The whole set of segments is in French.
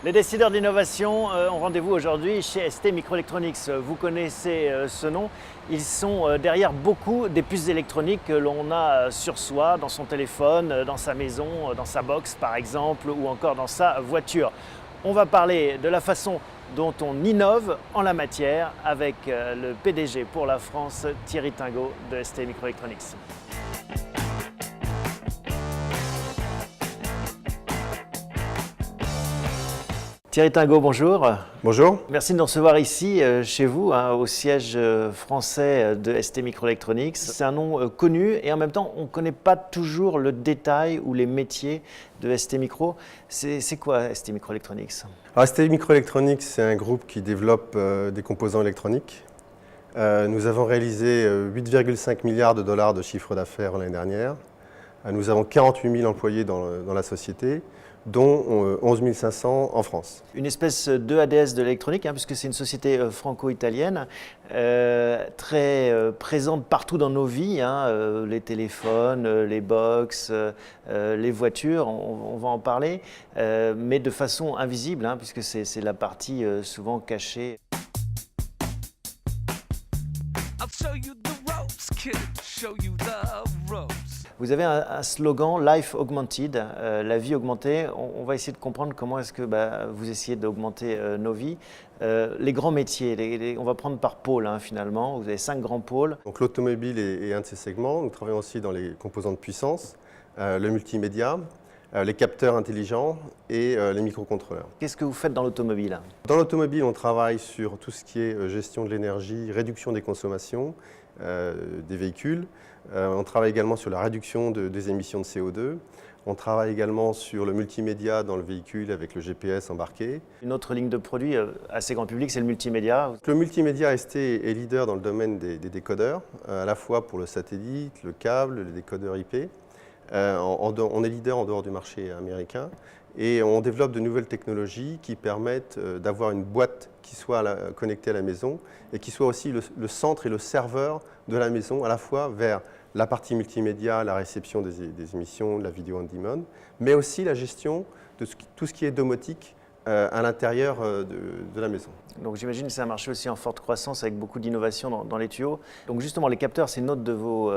Les décideurs d'innovation ont rendez-vous aujourd'hui chez ST Microelectronics. Vous connaissez ce nom. Ils sont derrière beaucoup des puces électroniques que l'on a sur soi, dans son téléphone, dans sa maison, dans sa box par exemple, ou encore dans sa voiture. On va parler de la façon dont on innove en la matière avec le PDG pour la France, Thierry Tingot de ST Microelectronics. Thierry Tingot, bonjour. Bonjour. Merci de nous recevoir ici, chez vous, au siège français de ST Microelectronics. C'est un nom connu et en même temps, on ne connaît pas toujours le détail ou les métiers de ST Micro. C'est quoi ST Microelectronics? Alors, ST Microelectronics, c'est un groupe qui développe des composants électroniques. Nous avons réalisé 8,5 milliards de dollars de chiffre d'affaires l'année dernière. Nous avons 48 000 employés dans la société, dont 11 500 en France. Une espèce de ADS de l'électronique, puisque c'est une société franco-italienne, très présente partout dans nos vies, les téléphones, les box, les voitures, on va en parler, mais de façon invisible, puisque c'est la partie souvent cachée. Vous avez un slogan Life Augmented, la vie augmentée. On va essayer de comprendre comment est-ce que vous essayez d'augmenter nos vies. Les grands métiers, on va prendre par pôle finalement. Vous avez 5 grands pôles. Donc l'automobile est un de ces segments. Nous travaillons aussi dans les composants de puissance, le multimédia, les capteurs intelligents et les microcontrôleurs. Qu'est-ce que vous faites dans l'automobile? Dans l'automobile, on travaille sur tout ce qui est gestion de l'énergie, réduction des consommations des véhicules. On travaille également sur la réduction des émissions de CO2. On travaille également sur le multimédia dans le véhicule avec le GPS embarqué. Une autre ligne de produits assez grand public, c'est le multimédia. Le multimédia ST est leader dans le domaine des décodeurs, à la fois pour le satellite, le câble, les décodeurs IP. On est leader en dehors du marché américain et on développe de nouvelles technologies qui permettent d'avoir une boîte qui soit connectée à la maison et qui soit aussi le centre et le serveur de la maison, à la fois vers la partie multimédia, la réception des émissions, la vidéo on demand, mais aussi la gestion de tout ce qui est domotique à l'intérieur de la maison. Donc j'imagine que c'est un marché aussi en forte croissance avec beaucoup d'innovation dans les tuyaux. Donc justement, les capteurs, c'est une autre de vos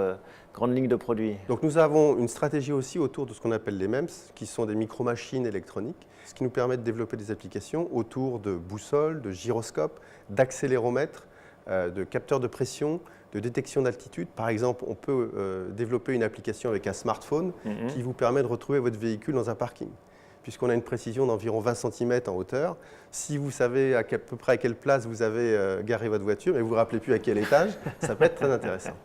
grandes lignes de produits. Donc nous avons une stratégie aussi autour de ce qu'on appelle les MEMS, qui sont des micro-machines électroniques, ce qui nous permet de développer des applications autour de boussoles, de gyroscopes, d'accéléromètres, de capteurs de pression, de détection d'altitude. Par exemple, on peut développer une application avec un smartphone qui vous permet de retrouver votre véhicule dans un parking. Puisqu'on a une précision d'environ 20 cm en hauteur, si vous savez à peu près à quelle place vous avez garé votre voiture, mais vous ne vous rappelez plus à quel étage, ça peut être très intéressant.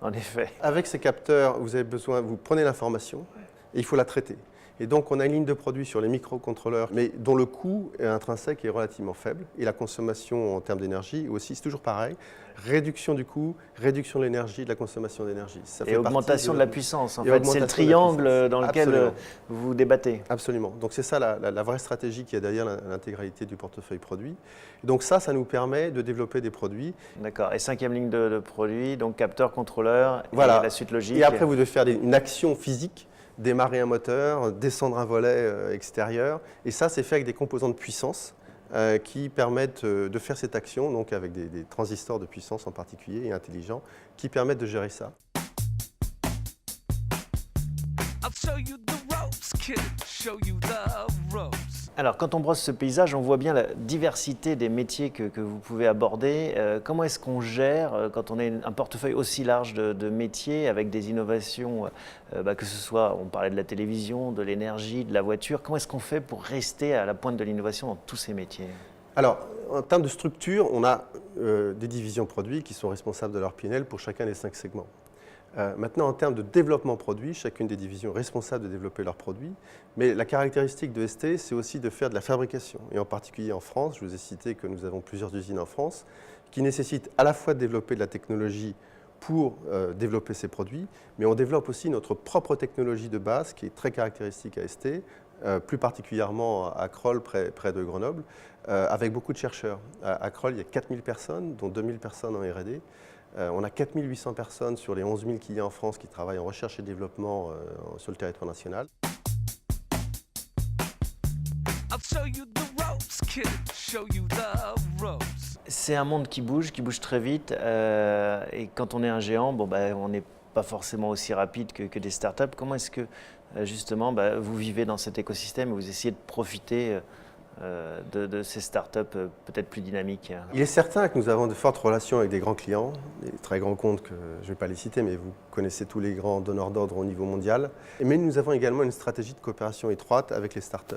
En effet. Avec ces capteurs, vous prenez l'information et il faut la traiter. Et donc, on a une ligne de produits sur les microcontrôleurs, mais dont le coût intrinsèque est relativement faible. Et la consommation en termes d'énergie aussi, c'est toujours pareil. Réduction du coût, réduction de l'énergie, de la consommation d'énergie. Et augmentation de la puissance, en fait. C'est le triangle dans lequel vous débattez. Absolument. Donc, c'est ça la vraie stratégie qui est derrière l'intégralité du portefeuille produit. Et donc, ça nous permet de développer des produits. D'accord. Et 5e ligne de produits, donc capteur, contrôleur, voilà. Et la suite logique. Et après, vous devez faire une action physique, démarrer un moteur, descendre un volet extérieur. Et ça, c'est fait avec des composants de puissance qui permettent de faire cette action, donc avec des transistors de puissance en particulier et intelligents, qui permettent de gérer ça. Alors, quand on brosse ce paysage, on voit bien la diversité des métiers que vous pouvez aborder. Comment est-ce qu'on gère quand on a un portefeuille aussi large de métiers avec des innovations, que ce soit, on parlait de la télévision, de l'énergie, de la voiture. Comment est-ce qu'on fait pour rester à la pointe de l'innovation dans tous ces métiers? Alors, en termes de structure, on a des divisions produits qui sont responsables de leur P&L pour chacun des 5 segments. Maintenant, en termes de développement produit, chacune des divisions est responsable de développer leurs produits. Mais la caractéristique de ST, c'est aussi de faire de la fabrication. Et en particulier en France, je vous ai cité que nous avons plusieurs usines en France, qui nécessitent à la fois de développer de la technologie pour développer ces produits, mais on développe aussi notre propre technologie de base, qui est très caractéristique à ST, plus particulièrement à Crolles, près de Grenoble, avec beaucoup de chercheurs. À Crolles, il y a 4000 personnes, dont 2000 personnes en R&D. On a 4800 personnes sur les 11 000 qu'il y a en France qui travaillent en recherche et développement sur le territoire national. show you the ropes, kid. Show you the ropes. C'est un monde qui bouge très vite. Et quand on est un géant, bon, on n'est pas forcément aussi rapide que des startups. Comment est-ce que justement vous vivez dans cet écosystème et vous essayez de profiter de ces startups peut-être plus dynamiques? Il est certain que nous avons de fortes relations avec des grands clients, des très grands comptes que je ne vais pas les citer, mais vous connaissez tous les grands donneurs d'ordre au niveau mondial. Mais nous avons également une stratégie de coopération étroite avec les startups.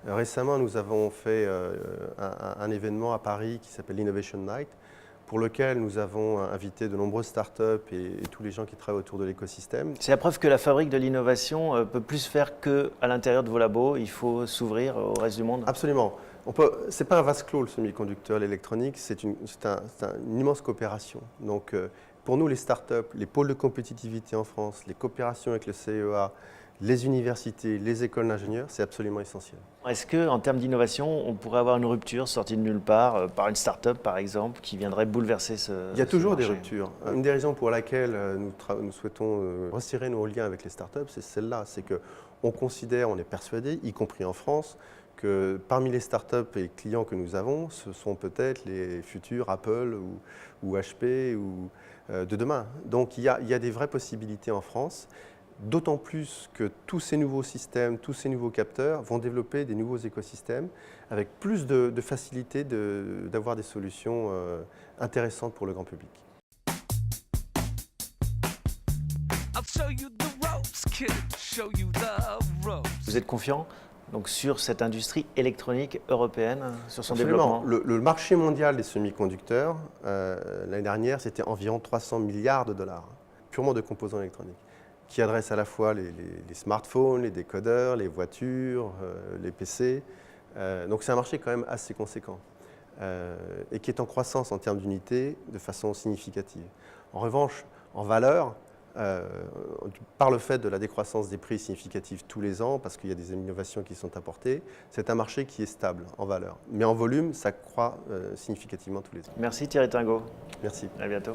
Récemment, nous avons fait un événement à Paris qui s'appelle l'Innovation Night, pour lequel nous avons invité de nombreuses startups et tous les gens qui travaillent autour de l'écosystème. C'est la preuve que la fabrique de l'innovation peut plus faire qu'à l'intérieur de vos labos. Il faut s'ouvrir au reste du monde. Absolument. Ce n'est pas un vase clos le semi-conducteur, l'électronique, c'est une immense coopération. Donc, pour nous, les startups, les pôles de compétitivité en France, les coopérations avec le CEA, les universités, les écoles d'ingénieurs, c'est absolument essentiel. Est-ce qu'en termes d'innovation, on pourrait avoir une rupture sortie de nulle part, par une start-up par exemple, qui viendrait bouleverser ce Il y a toujours des marché? ruptures. Une des raisons pour laquelle nous souhaitons resserrer nos liens avec les startups, c'est celle-là. C'est qu'on considère, on est persuadé, y compris en France, que parmi les startups et les clients que nous avons, ce sont peut-être les futurs Apple ou HP de demain. Donc il y a des vraies possibilités en France. D'autant plus que tous ces nouveaux systèmes, tous ces nouveaux capteurs vont développer des nouveaux écosystèmes avec plus de facilité d'avoir des solutions intéressantes pour le grand public. I'll show you the ropes, kid. Show you the ropes. Vous êtes confiant donc, sur cette industrie électronique européenne, sur son Absolument. développement? Le marché mondial des semi-conducteurs, l'année dernière, c'était environ 300 milliards de dollars, purement de composants électroniques, qui adresse à la fois les smartphones, les décodeurs, les voitures, les PC. Donc c'est un marché quand même assez conséquent et qui est en croissance en termes d'unités de façon significative. En revanche, en valeur, par le fait de la décroissance des prix significative tous les ans, parce qu'il y a des innovations qui sont apportées, c'est un marché qui est stable en valeur. Mais en volume, ça croît significativement tous les ans. Merci Thierry Tingot. Merci. À bientôt.